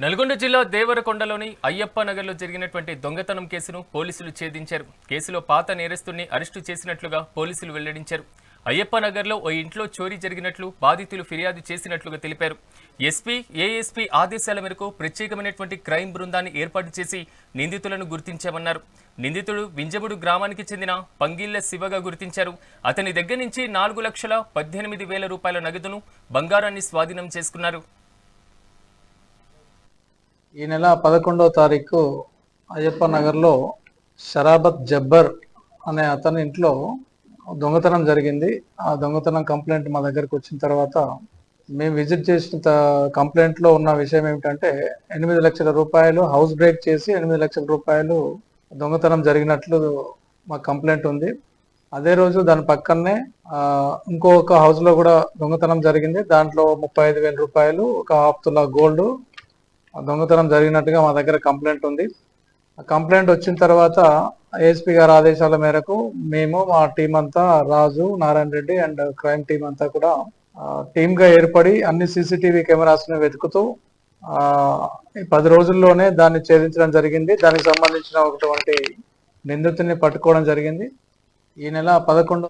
నల్గొండ జిల్లా దేవరకొండలోని అయ్యప్ప నగర్లో జరిగినటువంటి దొంగతనం కేసును పోలీసులు ఛేదించారు. కేసులో పాత నేరస్తుడిని అరెస్టు చేసినట్లుగా పోలీసులు వెల్లడించారు. అయ్యప్ప నగర్లో ఓ ఇంట్లో చోరీ జరిగినట్లు బాధితులు ఫిర్యాదు చేసినట్లుగా తెలిపారు. ఎస్పీ, ఏఎస్పీ ఆదేశాల మేరకు ప్రత్యేకమైనటువంటి క్రైమ్ బృందాన్ని ఏర్పాటు చేసి నిందితులను గుర్తించామన్నారు. నిందితుడు వింజముడు గ్రామానికి చెందిన పంగిళ్ల శివగా గుర్తించారు. అతని దగ్గర నుంచి 4,18,000 రూపాయల నగదును, బంగారాన్ని స్వాధీనం చేసుకున్నారు. ఈ నెల 11వ తారీఖు అయ్యప్ప నగర్లో షరాబత్ జబ్బర్ అనే అతని ఇంట్లో దొంగతనం జరిగింది. ఆ దొంగతనం కంప్లైంట్ మా దగ్గరకు వచ్చిన తర్వాత మేము విజిట్ చేసిన కంప్లైంట్లో ఉన్న విషయం ఏమిటంటే 8 లక్షల రూపాయలు హౌస్ బ్రేక్ చేసి 8 లక్షల రూపాయలు దొంగతనం జరిగినట్లు మా కంప్లైంట్ ఉంది. అదే రోజు దాని పక్కనే ఇంకొక హౌస్ లో కూడా దొంగతనం జరిగింది. దాంట్లో 35,000 రూపాయలు, ఒక హాఫ్ తులా గోల్డ్ దొంగతనం జరిగినట్టుగా మా దగ్గర కంప్లైంట్ ఉంది. కంప్లైంట్ వచ్చిన తర్వాత ఏఎస్పీ గారి ఆదేశాల మేరకు మేము మా టీం అంతా, Raju, Narayana Reddy and crime team అంతా కూడా టీమ్ గా ఏర్పడి అన్ని సీసీటీవీ కెమెరాస్ ని వెతుకుతూ 10 రోజుల్లోనే దాన్ని ఛేదించడం జరిగింది. దానికి సంబంధించిన ఒకటువంటి నిందితుడిని పట్టుకోవడం జరిగింది. ఈ నెల 11